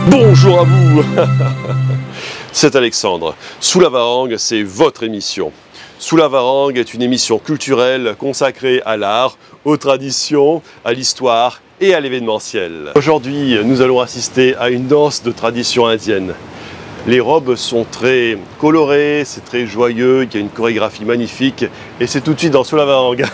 Bonjour à vous. C'est Alexandre. Sous la Varangue, c'est votre émission. Sous la Varangue est une émission culturelle consacrée à l'art, aux traditions, à l'histoire et à l'événementiel. Aujourd'hui, nous allons assister à une danse de tradition indienne. Les robes sont très colorées, c'est très joyeux, il y a une chorégraphie magnifique et c'est tout de suite dans Sous la Varangue.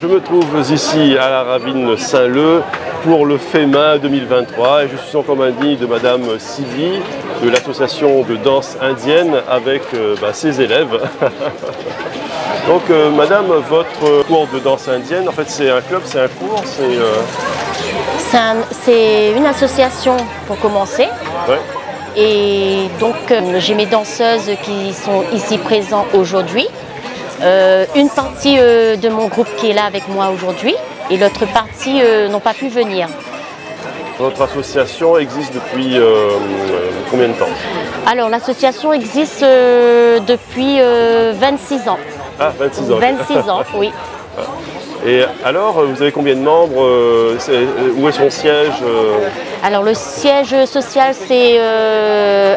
Je me trouve ici à la Ravine Saint-Leu pour le FEMA 2023 et je suis en compagnie de Madame Sylvie de l'association de danse indienne avec ses élèves. Donc Madame, votre cours de danse indienne, en fait c'est un club, c'est un cours, c'est une association pour commencer. Ouais. Et donc j'ai mes danseuses qui sont ici présentes aujourd'hui. Une partie de mon groupe qui est là avec moi aujourd'hui et l'autre partie n'ont pas pu venir. Votre association existe depuis combien de temps? Alors l'association existe depuis 26 ans. Ah, 26 ans. 26 ans, oui. Et alors, vous avez combien de membres? Où est son siège? Alors le siège social c'est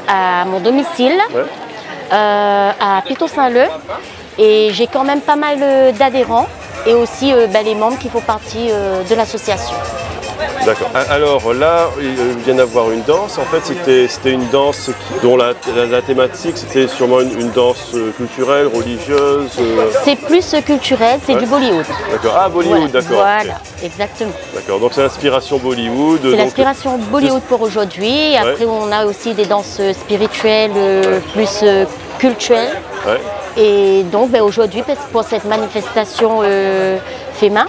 à mon domicile, ouais. À Pitot-Saint-Leu. Et j'ai quand même pas mal d'adhérents et aussi les membres qui font partie de l'association. D'accord. Alors là, il vient d'avoir une danse. En fait, c'était une danse dont la thématique, c'était sûrement une danse culturelle, religieuse. C'est plus culturel, c'est du Bollywood. D'accord. Ah, Bollywood, ouais, d'accord. Voilà, exactement. D'accord. Donc c'est l'inspiration Bollywood. C'est l'inspiration Bollywood pour aujourd'hui. Après, ouais. On a aussi des danses spirituelles, ouais. Plus culturelles. Ouais. Et donc aujourd'hui, pour cette manifestation FEMA,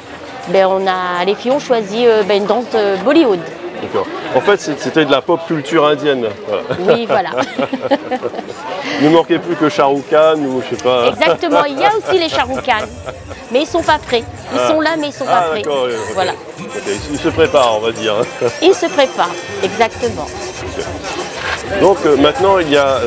les filles ont choisi une danse Bollywood. D'accord. En fait, c'était de la pop culture indienne. Voilà. Oui, voilà. Il ne manquait plus que Shah Rukh Khan ou je sais pas. Exactement, il y a aussi les Shah Rukh Khan. Mais ils ne sont pas prêts. Ils sont là, mais ils ne sont pas prêts. Okay. Voilà. Okay. Ils se préparent, on va dire. Ils se préparent, exactement. Okay. Donc maintenant il y a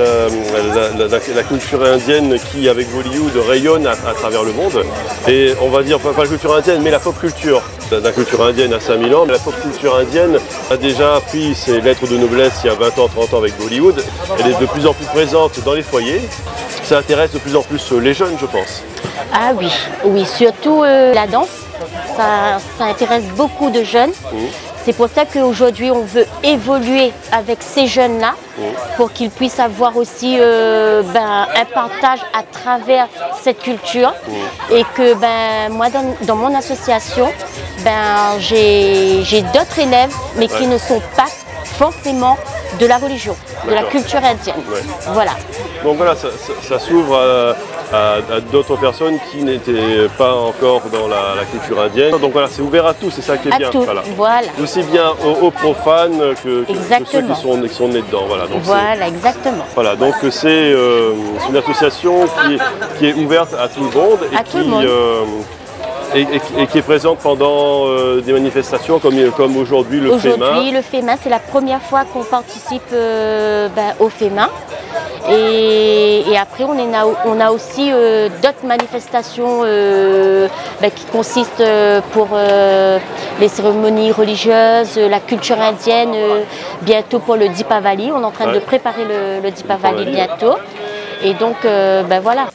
la culture indienne qui avec Bollywood rayonne à travers le monde et on va dire pas la culture indienne mais la pop culture. La culture indienne a 5000 ans, mais la pop culture indienne a déjà pris ses lettres de noblesse il y a 20 ans, 30 ans avec Bollywood. Elle est de plus en plus présente dans les foyers. Ça intéresse de plus en plus les jeunes, je pense. Ah oui, oui, surtout la danse, ça intéresse beaucoup de jeunes. C'est pour ça qu'aujourd'hui, on veut évoluer avec ces jeunes-là pour qu'ils puissent avoir aussi un partage à travers cette culture. Et que moi, dans mon association, j'ai d'autres élèves, mais qui ne sont pas forcément de la religion, de la culture indienne. Ouais. Voilà. Donc voilà, ça s'ouvre à d'autres personnes qui n'étaient pas encore dans la culture indienne. Donc voilà, c'est ouvert à tous, c'est ça qui est bien. Tout. Voilà. Aussi bien aux profanes que ceux qui sont nés dedans. Voilà, donc voilà, exactement. Voilà, donc c'est une association qui est ouverte à tout le monde et Et qui est présente pendant des manifestations comme aujourd'hui le FEMA. Aujourd'hui, le FEMA, c'est la première fois qu'on participe au FEMA. Et après, on a aussi d'autres manifestations qui consistent pour les cérémonies religieuses, la culture indienne, bientôt pour le Deepavali. On est en train de préparer le Deepavali bientôt. Et donc, voilà.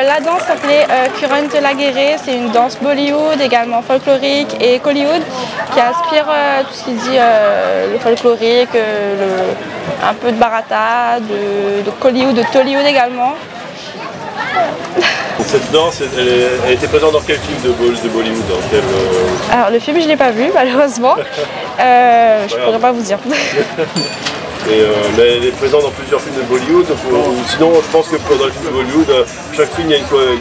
La danse s'appelait Current de la Guéré, c'est une danse Bollywood, également folklorique et Kollywood, qui inspire tout ce qui dit le folklorique, un peu de Bharata, de Kollywood, de Tollywood également. Cette danse, elle était présente dans quel film de Bollywood Alors le film je ne l'ai pas vu malheureusement, je ne pourrais pas vous dire. Mais elle est présente dans plusieurs films de Bollywood, sinon je pense que dans les films de Bollywood, chaque film il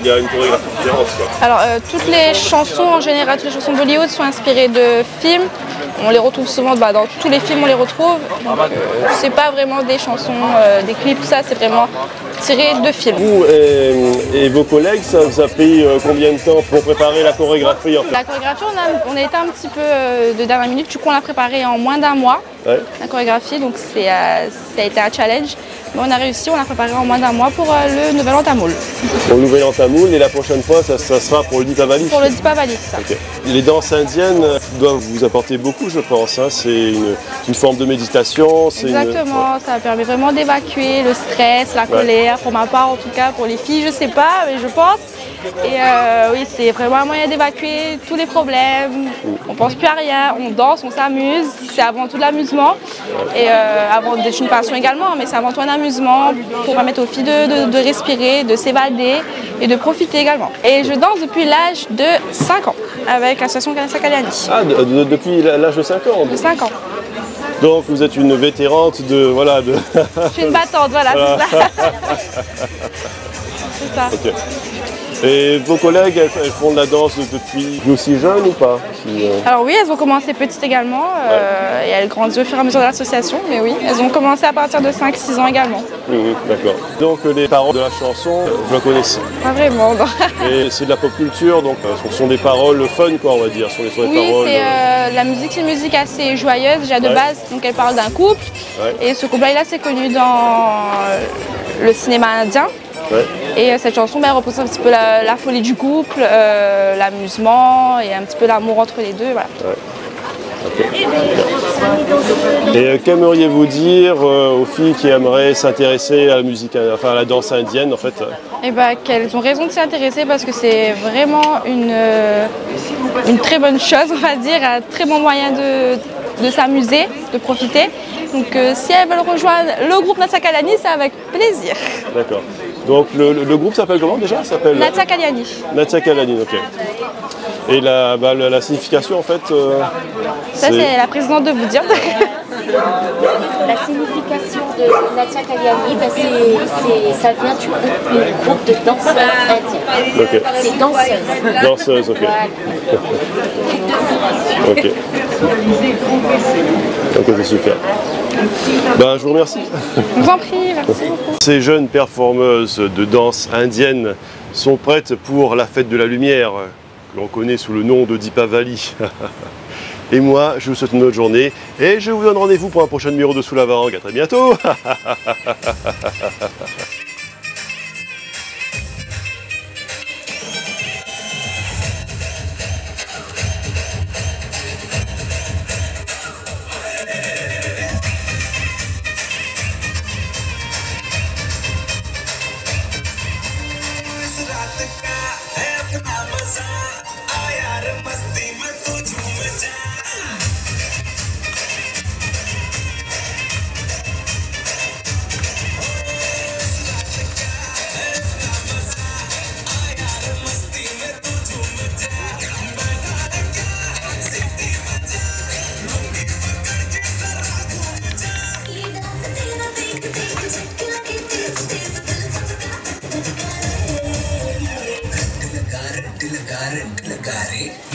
y a une chorégraphie différente. Alors toutes les chansons en général, toutes les chansons de Bollywood sont inspirées de films. On les retrouve souvent dans tous les films, on les retrouve. C'est pas vraiment des chansons, des clips, tout ça, c'est vraiment tiré de films. Vous et vos collègues, ça vous a pris combien de temps pour préparer la chorégraphie en fait? La chorégraphie, on a été un petit peu de dernière minute, du coup on l'a préparée en moins d'un mois, la chorégraphie, donc ça a été un challenge. Mais on a réussi, on l'a préparé en moins d'un mois pour le Nouvel An Tamoul. Au Nouvel An Tamoul, et la prochaine fois, ça sera pour le Deepavali. Pour le Deepavali, c'est ça. Okay. Les danses indiennes doivent vous apporter beaucoup, je pense. Hein. C'est une forme de méditation. Exactement, ça permet vraiment d'évacuer le stress, la colère. Pour ma part, en tout cas, pour les filles, je sais pas, mais je pense. Et oui, c'est vraiment un moyen d'évacuer tous les problèmes. On pense plus à rien, on danse, on s'amuse. C'est avant tout de l'amusement. Et avant d'être une passion également, mais c'est avant tout un amusement pour permettre aux filles de respirer, de s'évader et de profiter également. Et je danse depuis l'âge de 5 ans avec l'association Kanassa Kalyani. Ah, depuis l'âge de 5 ans? De 5 ans. Donc vous êtes une vétérante de... Voilà, de... Je suis une battante, voilà, c'est ça. C'est ça. Okay. Et vos collègues, elles font de la danse depuis aussi jeunes ou pas? Alors oui, elles ont commencé petites également et elles grandissent au fur et à mesure de l'association, mais oui, elles ont commencé à partir de 5-6 ans également. D'accord. Donc les paroles de la chanson, vous la connaissez? Pas vraiment, non. Et c'est de la pop culture, donc ce sont des paroles fun, quoi, on va dire. Oui, c'est la musique, c'est une musique assez joyeuse déjà de base, donc elle parle d'un couple. Et ce couple-là, il est assez connu dans le cinéma indien. Et cette chanson représente un petit peu la folie du couple, l'amusement et un petit peu l'amour entre les deux. Voilà. Okay. Et qu'aimeriez-vous dire aux filles qui aimeraient s'intéresser à la musique, enfin à la danse indienne en fait? Eh ben, qu'elles ont raison de s'y intéresser parce que c'est vraiment une très bonne chose, on va dire, un très bon moyen de s'amuser, de profiter. Donc si elles veulent rejoindre le groupe Natia Kalyani, c'est avec plaisir. D'accord. Donc le groupe s'appelle comment déjà? Natia Kalyani. Natia Kalyani, ok. Et la signification en fait Ça c'est la présidente de vous dire. La signification de Natia Kalyani, ça vient du groupe de danseuses indiennes. Okay. C'est danseuse. Danseuse, ok. Ok. Ok, c'est super. Ben, je vous remercie. Je vous en prie, merci beaucoup. Ces jeunes performeuses de danse indienne sont prêtes pour la fête de la lumière, que l'on connaît sous le nom de Deepavali. Et moi, je vous souhaite une autre journée et je vous donne rendez-vous pour un prochain numéro de Sous la Varangue. À très bientôt.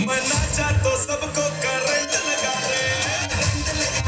मना चाह तो सबको करंट लगा रे